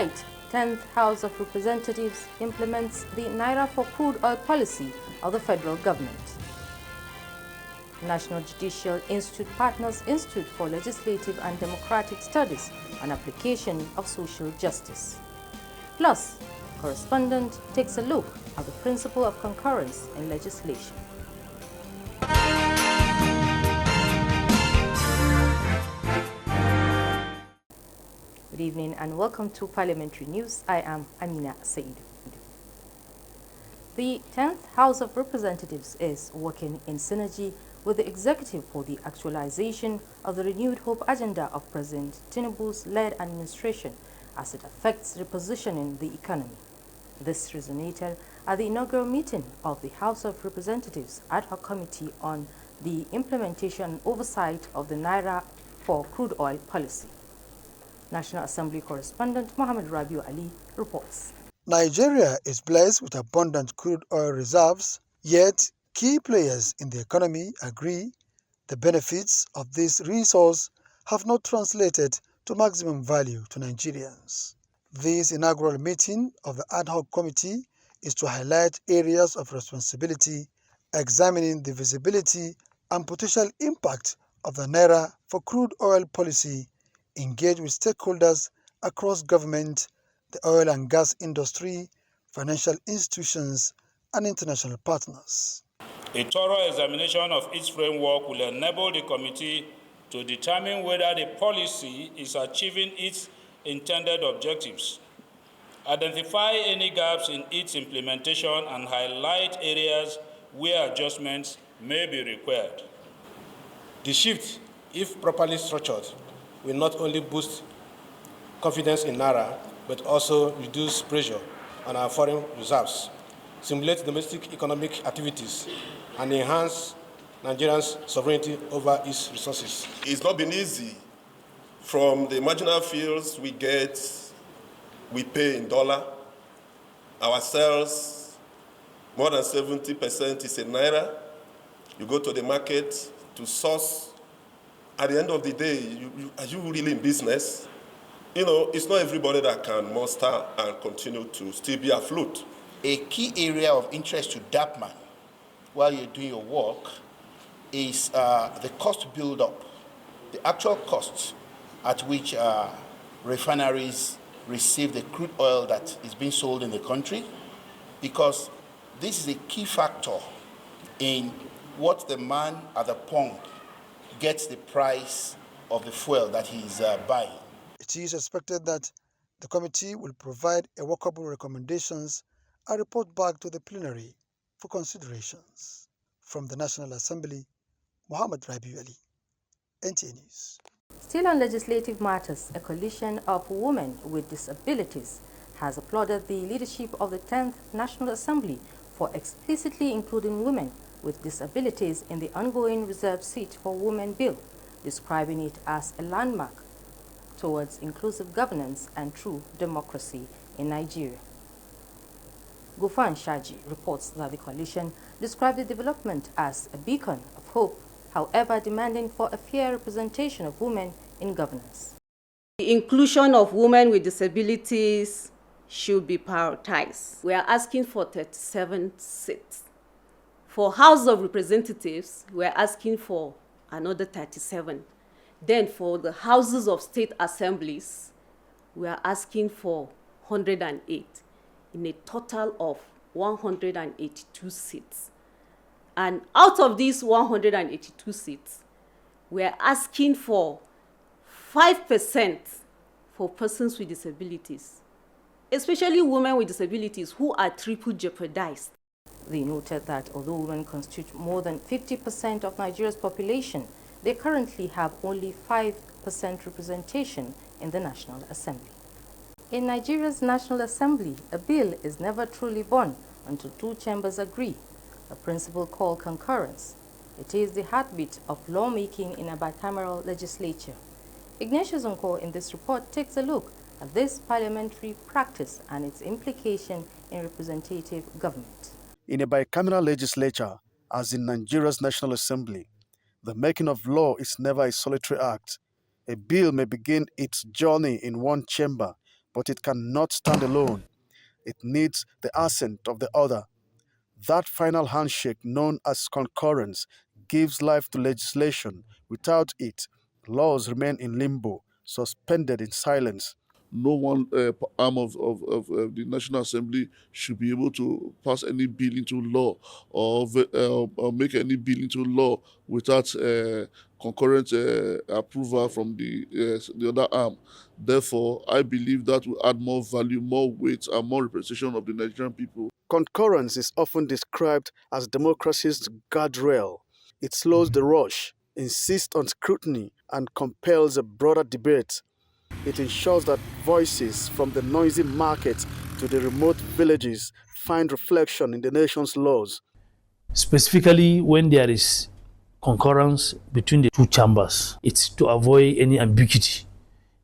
Tonight, 10th House of Representatives implements the Naira for crude oil policy of the federal government. National Judicial Institute partners Institute for Legislative and Democratic Studies on application of social justice. Plus, correspondent takes a look at the principle of concurrence in legislation. Good evening and welcome to Parliamentary News. I am Amina Said. The 10th House of Representatives is working in synergy with the executive for the actualization of the renewed hope agenda of President Tinubu's led administration as it affects repositioning the economy. This resonated at the inaugural meeting of the House of Representatives Ad Hoc Committee on the implementation and oversight of the Naira for crude oil policy. National Assembly correspondent Mohammed Rabiu Ali reports. Nigeria is blessed with abundant crude oil reserves, yet key players in the economy agree the benefits of this resource have not translated to maximum value to Nigerians. This inaugural meeting of the Ad Hoc Committee is to highlight areas of responsibility, examining the visibility and potential impact of the Naira for crude oil policy, engage with stakeholders across government, the oil and gas industry, financial institutions, and international partners. A thorough examination of each framework will enable the committee to determine whether the policy is achieving its intended objectives, identify any gaps in its implementation, and highlight areas where adjustments may be required. The shift, if properly structured, will not only boost confidence in Naira, but also reduce pressure on our foreign reserves, stimulate domestic economic activities, and enhance Nigeria's sovereignty over its resources. It's not been easy. From the marginal fields we get, we pay in dollar. Our sales, more than 70% is in Naira. You go to the market to source. At the end of the day, are you really in business? You know, it's not everybody that can muster and continue to still be afloat. A key area of interest to DAPMAN while you're doing your work is the cost build-up, the actual costs at which refineries receive the crude oil that is being sold in the country, because this is a key factor in what the man at the pump gets the price of the fuel that he's buying. It is expected that the committee will provide a workable recommendations and report back to the plenary for considerations. From the National Assembly, Mohammed Rabiu Ali, NTA News. Still on legislative matters, a coalition of women with disabilities has applauded the leadership of the 10th National Assembly for explicitly including women with disabilities in the ongoing reserved seat for women bill, describing it as a landmark towards inclusive governance and true democracy in Nigeria. Gufan Shaji reports that the coalition described the development as a beacon of hope, however demanding for a fair representation of women in governance. The inclusion of women with disabilities should be prioritized. We are asking for 37 seats. For House of Representatives, we are asking for another 37. Then for the Houses of State Assemblies, we are asking for 108 in a total of 182 seats. And out of these 182 seats, we are asking for 5% for persons with disabilities, especially women with disabilities who are triple jeopardized. They noted that although women constitute more than 50% of Nigeria's population, they currently have only 5% representation in the National Assembly. In Nigeria's National Assembly, a bill is never truly born until two chambers agree, a principle called concurrence. It is the heartbeat of lawmaking in a bicameral legislature. Ignatius Onko in this report takes a look at this parliamentary practice and its implication in representative government. In a bicameral legislature, as in Nigeria's National Assembly, the making of law is never a solitary act. A bill may begin its journey in one chamber but it cannot stand alone. It needs the assent of the other. That final handshake, known as concurrence, gives life to legislation. Without it, laws remain in limbo, suspended in silence. No one arm of the National Assembly should be able to pass any bill into law or make any bill into law without concurrent approval from the other arm. Therefore, I believe that will add more value, more weight, and more representation of the Nigerian people. Concurrence is often described as democracy's guardrail. It slows the rush, insists on scrutiny, and compels a broader debate. It ensures that voices from the noisy markets to the remote villages find reflection in the nation's laws. Specifically, when there is concurrence between the two chambers, it's to avoid any ambiguity.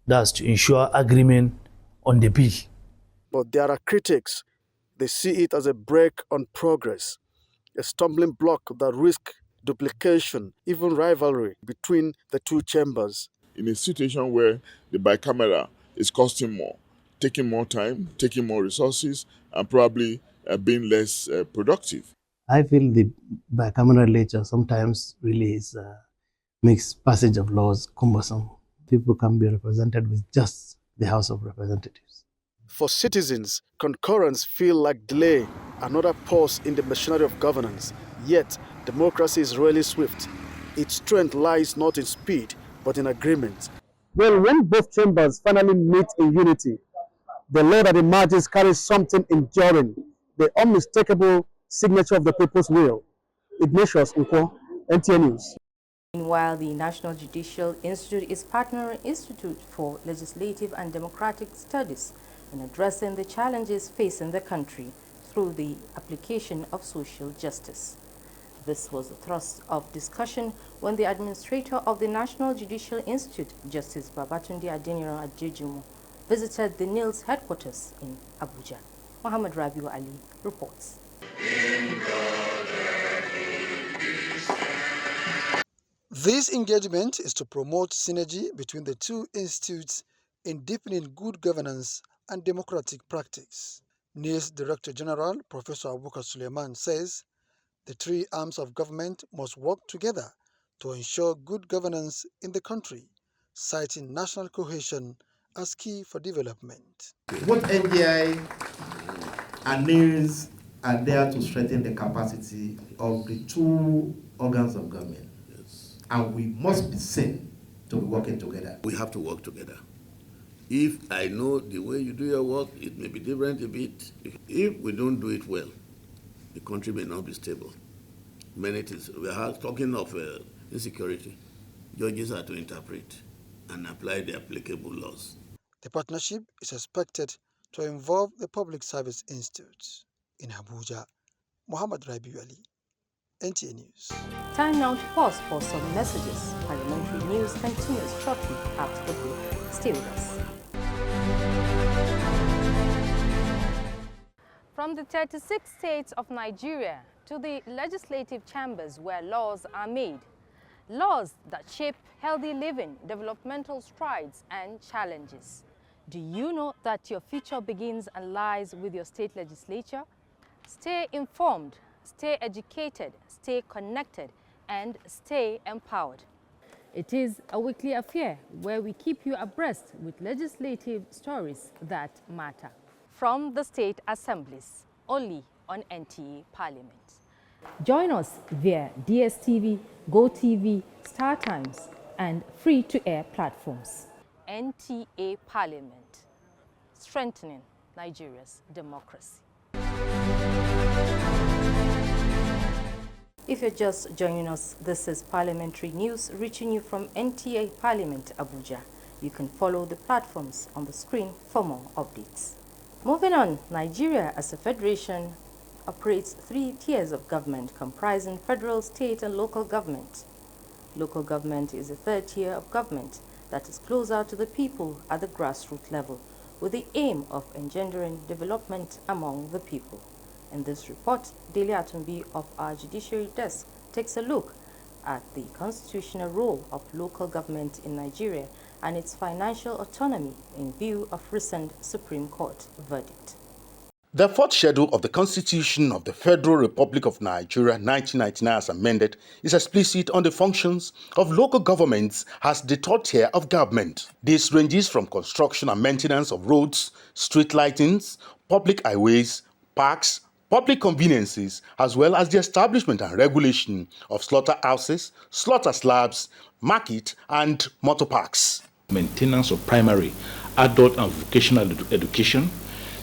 That's to ensure agreement on the bill. But there are critics. They see it as a brake on progress, a stumbling block that risks duplication, even rivalry between the two chambers. In a situation where the bicameral is costing more, taking more time, taking more resources, and probably being less productive. I feel the bicameral nature sometimes really makes passage of laws cumbersome. People can be represented with just the House of Representatives. For citizens, concurrence feels like delay, another pause in the machinery of governance. Yet, democracy is rarely swift. Its strength lies not in speed, but in agreement. Well, when both chambers finally meet in unity, the law that emerges carries something enduring, the unmistakable signature of the people's will. Ignatius Nko, NTA News. Meanwhile, the National Judicial Institute is partnering Institute for Legislative and Democratic Studies in addressing the challenges facing the country through the application of social justice. This was the thrust of discussion when the administrator of the National Judicial Institute, Justice Babatunde Adeniran Adejumo, visited the NIL's headquarters in Abuja. Muhammad Rabiu Ali reports. This engagement is to promote synergy between the two institutes in deepening good governance and democratic practice. NIL's Director General, Professor Abubakar Suleiman, says the three arms of government must work together to ensure good governance in the country, citing national cohesion as key for development. Both NDI and NILs are there to strengthen the capacity of the two organs of government. Yes. And we must be seen to be working together. We have to work together. If I know the way you do your work, it may be different a bit. If we don't do it well, the country may not be stable. Many things. We are talking of insecurity. Judges are to interpret and apply the applicable laws. The partnership is expected to involve the Public Service Institute. In Abuja, Muhammad Rabiu Ali, NTA News. Time now to pause for some messages. Parliamentary news continues shortly after the break. Stay with us. From the 36 states of Nigeria to the legislative chambers where laws are made, laws that shape healthy living, developmental strides, and challenges. Do you know that your future begins and lies with your state legislature? Stay informed, stay educated, stay connected, and stay empowered. It is a weekly affair where we keep you abreast with legislative stories that matter. From the state assemblies, only on NTA Parliament. Join us via DSTV, GoTV, StarTimes, and free-to-air platforms. NTA Parliament, strengthening Nigeria's democracy. If you're just joining us, this is Parliamentary News reaching you from NTA Parliament, Abuja. You can follow the platforms on the screen for more updates. Moving on, Nigeria as a federation operates 3 tiers of government comprising federal, state, and local government. Local government is a third tier of government that is closer to the people at the grassroots level with the aim of engendering development among the people. In this report, Dele Atumbi of our Judiciary Desk takes a look at the constitutional role of local government in Nigeria and its financial autonomy in view of recent Supreme Court verdict. The fourth schedule of the Constitution of the Federal Republic of Nigeria 1999 as amended is explicit on the functions of local governments as the third tier of government. This ranges from construction and maintenance of roads, street lightings, public highways, parks, public conveniences, as well as the establishment and regulation of slaughterhouses, slaughter slabs, market and motor parks. Maintenance of primary, adult and vocational education,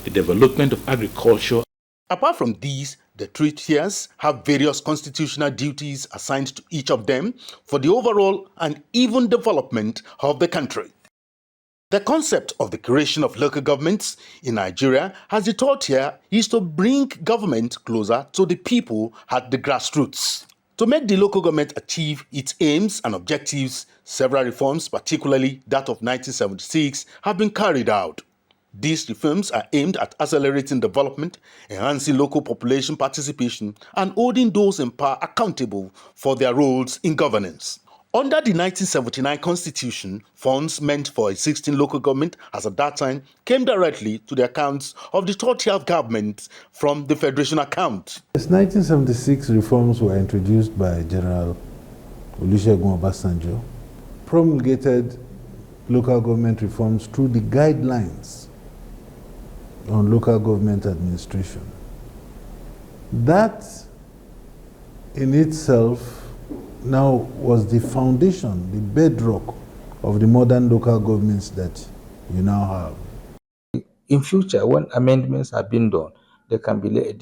the development of agriculture. Apart from these, the three tiers have various constitutional duties assigned to each of them for the overall and even development of the country. The concept of the creation of local governments in Nigeria as the third tier is to bring government closer to the people at the grassroots. To make the local government achieve its aims and objectives, several reforms, particularly that of 1976, have been carried out. These reforms are aimed at accelerating development, enhancing local population participation, and holding those in power accountable for their roles in governance. Under the 1979 Constitution, funds meant for existing local government as at that time came directly to the accounts of the third tier of government from the Federation account. Yes, 1976 reforms were introduced by General Olusegun Obasanjo, promulgated local government reforms through the guidelines on local government administration. That in itself now was the foundation, the bedrock of the modern local governments that you now have. In future, when amendments are being done, they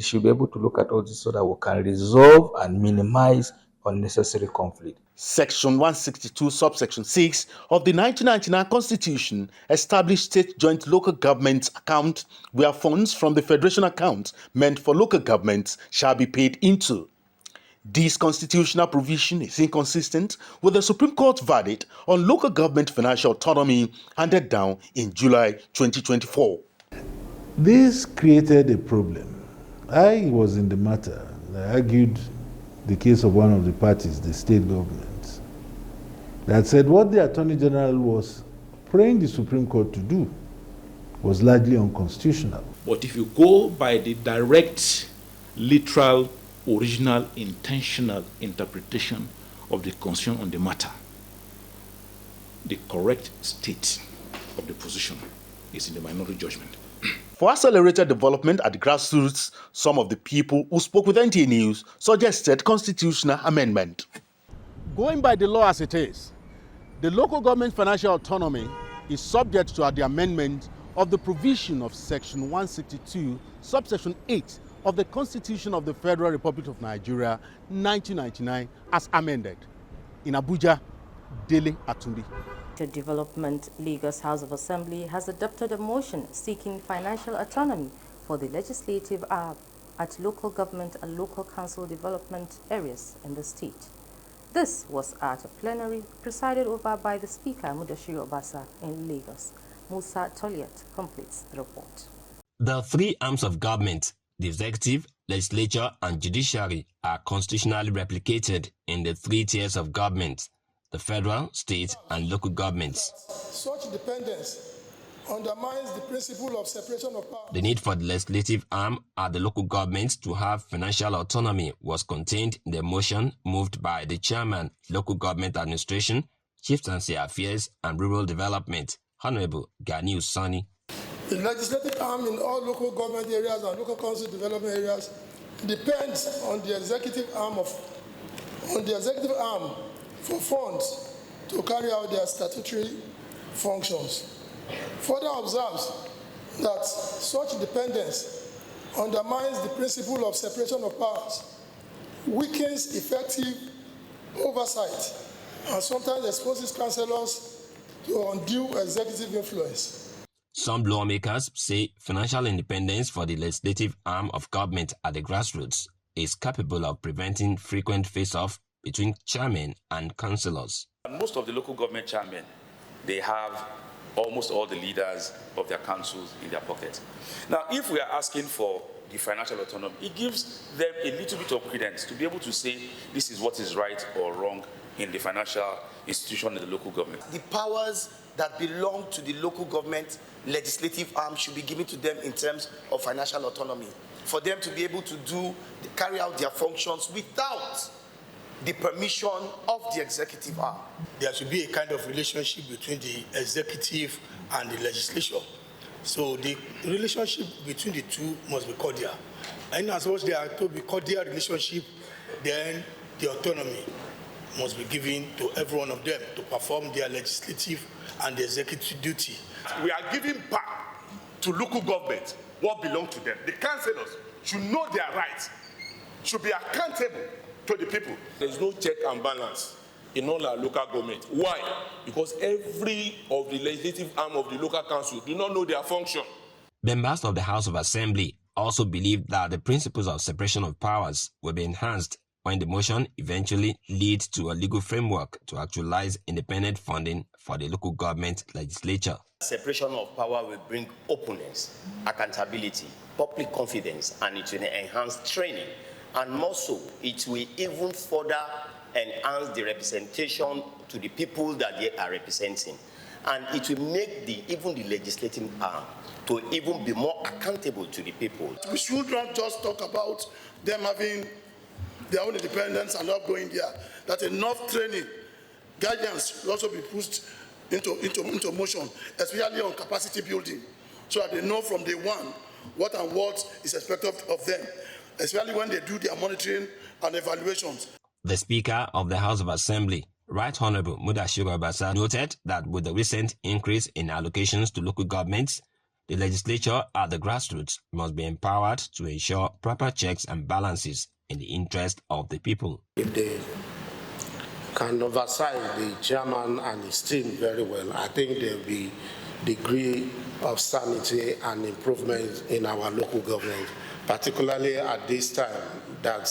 should be able to look at all this so that we can resolve and minimize unnecessary conflict. Section 162, subsection 6 of the 1999 Constitution established state joint local government account where funds from the Federation account meant for local governments shall be paid into. This constitutional provision is inconsistent with the Supreme Court verdict on local government financial autonomy handed down in July 2024. This created a problem. I was in the matter. I argued the case of one of the parties, the state government, that said what the Attorney General was praying the Supreme Court to do was largely unconstitutional. But if you go by the direct, literal, original, intentional interpretation of the Constitution on the matter, the correct state of the position is in the minority judgment. For accelerated development at the grassroots, some of the people who spoke with NTA News suggested constitutional amendment. Going by the law as it is, the local government financial autonomy is subject to the amendment of the provision of Section 162, subsection 8 of the Constitution of the Federal Republic of Nigeria, 1999, as amended. In Abuja, Dele Atumbi. The Development Lagos House of Assembly has adopted a motion seeking financial autonomy for the legislative arm at local government and local council development areas in the state. This was at a plenary presided over by the Speaker, Mudashiru Obasa, in Lagos. Musa Toliat completes the report. The three arms of government, the executive, legislature, and judiciary, are constitutionally replicated in the three tiers of government: the federal, state, and local governments. Such dependence undermines the principle of separation of powers. The need for the legislative arm at the local governments to have financial autonomy was contained in the motion moved by the chairman, Local Government Administration, Chieftaincy Affairs and Rural Development, Honorable Ganiu Sani. The legislative arm in all local government areas and local council development areas depends on the executive arm for funds to carry out their statutory functions. Further observes that such dependence undermines the principle of separation of powers, weakens effective oversight, and sometimes exposes councillors to undue executive influence. Some lawmakers say financial independence for the legislative arm of government at the grassroots is capable of preventing frequent face-off between chairmen and councillors. Most of the local government chairmen, they have almost all the leaders of their councils in their pocket. Now, if we are asking for the financial autonomy, it gives them a little bit of credence to be able to say this is what is right or wrong in the financial institution of the local government. The powers that belong to the local government legislative arm should be given to them in terms of financial autonomy, for them to be able to carry out their functions without the permission of the executive arm. There should be a kind of relationship between the executive and the legislature. So the relationship between the two must be cordial. And as much as they are to be cordial relationship, then the autonomy must be given to every one of them to perform their legislative and the executive duty. We are giving back to local government what belongs to them. The councillors should know their rights, should be accountable to the people. There is no check and balance in all our local government. Why? Because every of the legislative arm of the local council do not know their function. Members of the House of Assembly also believe that the principles of separation of powers will be enhanced when the motion eventually leads to a legal framework to actualize independent funding for the local government legislature. Separation of power will bring openness, accountability, public confidence, and it will enhance training. And more so, it will even further enhance the representation to the people that they are representing. And it will make even the legislative arm to even be more accountable to the people. We should not just talk about them having their own independence and not going there. That enough training, guidance will also be pushed into motion, especially on capacity building, so that they know from day one what and what is expected of them, especially when they do their monitoring and evaluations. The Speaker of the House of Assembly, Right Honorable Mudashiru Obasa, noted that with the recent increase in allocations to local governments, the legislature at the grassroots must be empowered to ensure proper checks and balances in the interest of the people. If they can oversight the chairman and his team very well, I think there will be degree of sanity and improvement in our local government, particularly at this time that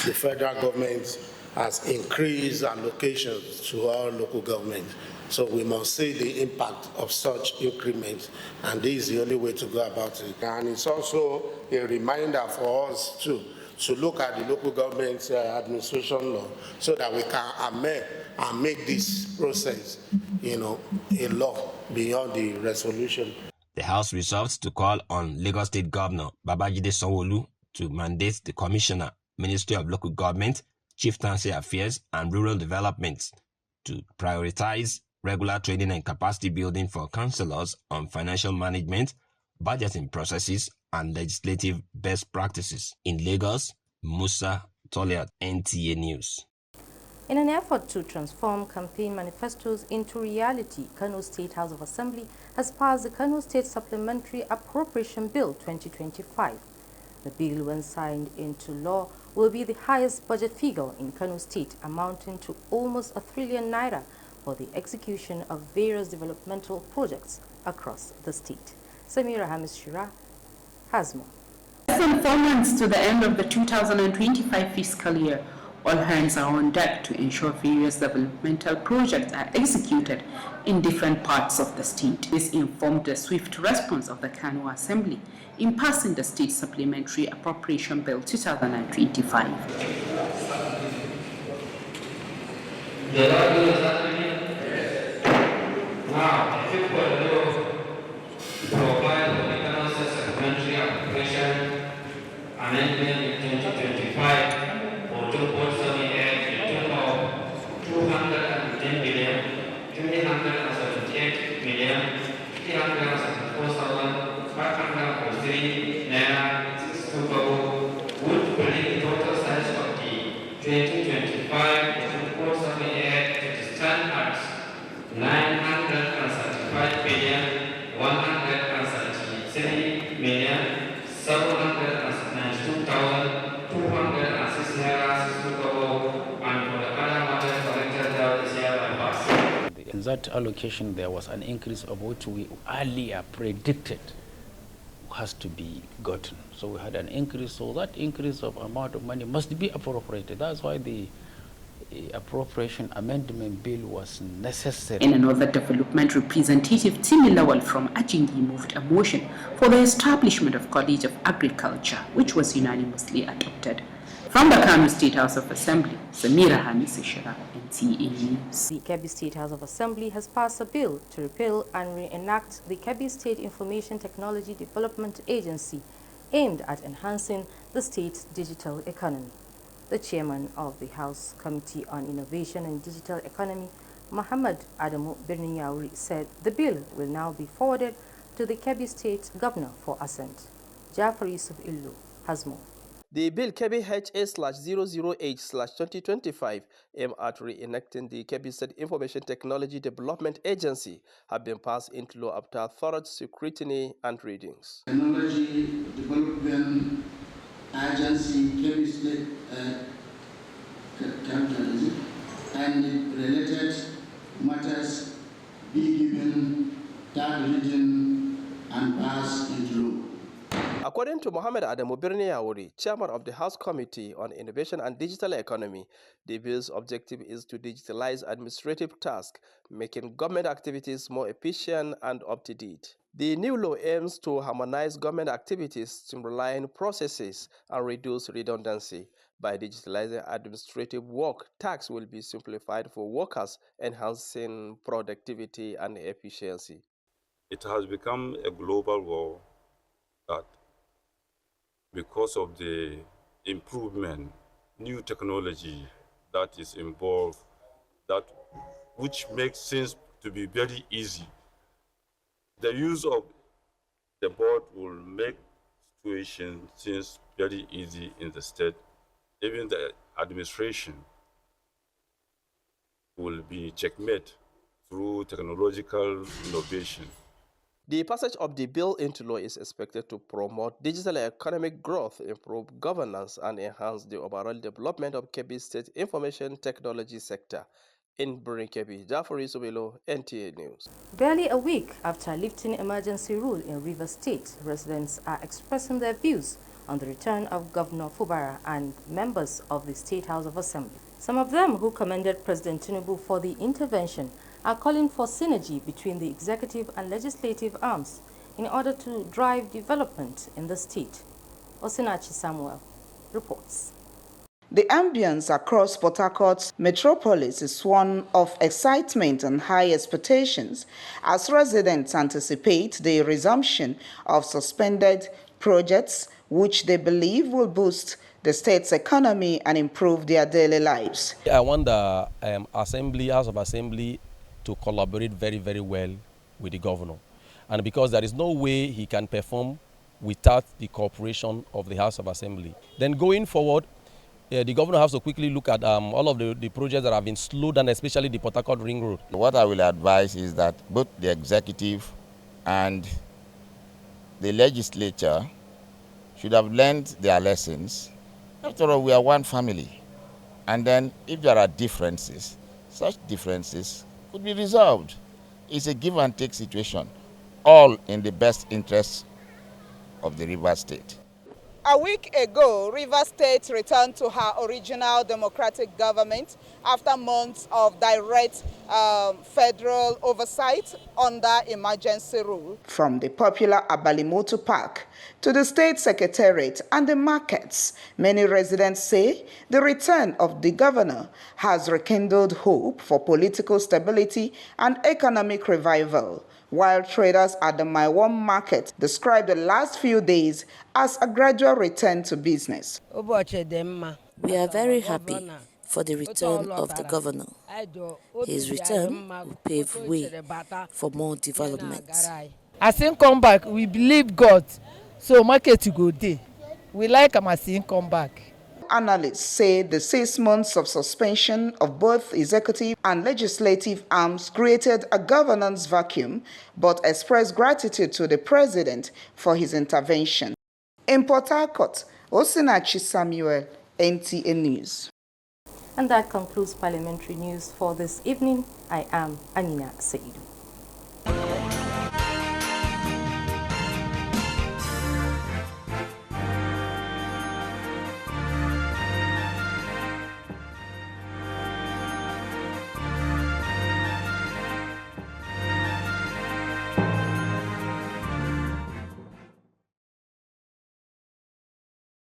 the federal government has increased allocations to our local government. So we must see the impact of such increments, and this is the only way to go about it. And it's also a reminder for us too to look at the local government administration law so that we can amend and make this process, a law beyond the resolution. The House resolves to call on Lagos State Governor Babajide Sanwo-Olu to mandate the Commissioner, Ministry of Local Government, Chieftaincy Affairs and Rural Development to prioritize regular training and capacity building for councillors on financial management, budgeting processes, and legislative best practices. In Lagos, Musa Toliat, NTA News. In an effort to transform campaign manifestos into reality, Kano State House of Assembly has passed the Kano State Supplementary Appropriation Bill 2025. The bill, when signed into law, will be the highest budget figure in Kano State, amounting to almost ₦1 trillion for the execution of various developmental projects across the state. Samira Hamis Shira has more. Less than 4 months to the end of the 2025 fiscal year, all hands are on deck to ensure various developmental projects are executed in different parts of the state. This informed the swift response of the Kano Assembly in passing the State Supplementary Appropriation Bill 2025. Now, if you provide the Kano State Supplementary Appropriation Amendment in 2025 for 2.78 to 210 billion, 378 million, 374,543 naira 62 kobo would bring the total size of the 2025 2.78 to stand at 935 billion 133 million 792,206 naira 62 kobo, and for the other matters collected there this year by pass. In that allocation, there was an increase of what we earlier predicted has to be gotten. So we had an increase, so that increase of amount of money must be appropriated. That's why the appropriation amendment bill was necessary. In another development, Representative Timi Lawal from Ajingi moved a motion for the establishment of College of Agriculture, which was unanimously adopted. From the Kano State House of Assembly, Samira Hamisi Shira, NTA News. The Kebbi State House of Assembly has passed a bill to repeal and reenact the Kebbi State Information Technology Development Agency, aimed at enhancing the state's digital economy. The chairman of the House Committee on Innovation and Digital Economy, Muhammad Adamu Birninyauri, said the bill will now be forwarded to the Kebbi State Governor for assent. Jafar Yusuf Illu has more. The bill Kebbi HA/008/2025, aimed at reenacting the Kebbi State Information Technology Development Agency, have been passed into law after thorough scrutiny and readings. Technology Development Agency, Kebbi State Capitalism, and related matters be given third reading and passed into law. According to Mohammed Adamu Birninyauri, chairman of the House Committee on Innovation and Digital Economy, the bill's objective is to digitalize administrative tasks, making government activities more efficient and up-to-date. The new law aims to harmonize government activities, streamline processes, and reduce redundancy. By digitalizing administrative work, tasks will be simplified for workers, enhancing productivity and efficiency. It has become a global war that, because of the improvement, new technology that is involved, which makes things to be very easy. The use of the board will make things very easy in the state. Even the administration will be checkmate through technological innovation. The passage of the bill into law is expected to promote digital economic growth, improve governance, and enhance the overall development of Kebbi State information technology sector. In Birnin Kebbi, Jafar Isubilo, NTA News. Barely a week after lifting emergency rule in Rivers State, residents are expressing their views on the return of Governor Fubara and members of the State House of Assembly. Some of them, who commended President Tinubu for the intervention, are calling for synergy between the executive and legislative arms in order to drive development in the state. Osinachi Samuel reports. The ambience across Port Harcourt's metropolis is one of excitement and high expectations as residents anticipate the resumption of suspended projects which they believe will boost the state's economy and improve their daily lives. I want the House of Assembly to collaborate very, very well with the governor. And because there is no way he can perform without the cooperation of the House of Assembly. Then going forward, the governor has to quickly look at all of the projects that have been slowed down, especially the Port Harcourt Ring Road. What I will advise is that both the executive and the legislature should have learned their lessons. After all, we are one family. And then if there are differences, such differences could be resolved. It's a give and take situation, all in the best interests of the Rivers State. A week ago, Rivers State returned to her original democratic government after months of direct federal oversight under emergency rule. From the popular Abalimoto Park to the state secretariat and the markets, many residents say the return of the governor has rekindled hope for political stability and economic revival, while traders at the Maiwam market described the last few days as a gradual return to business. We are very happy for the return of the governor. His return will pave way for more developments. As he come back, we believe God, so market to go day. We like him as he come back. Analysts say the 6 months of suspension of both executive and legislative arms created a governance vacuum, but expressed gratitude to the president for his intervention. In Port Harcourt, Osinachi Samuel, NTA News. And that concludes parliamentary news for this evening. I am Amina Saidu.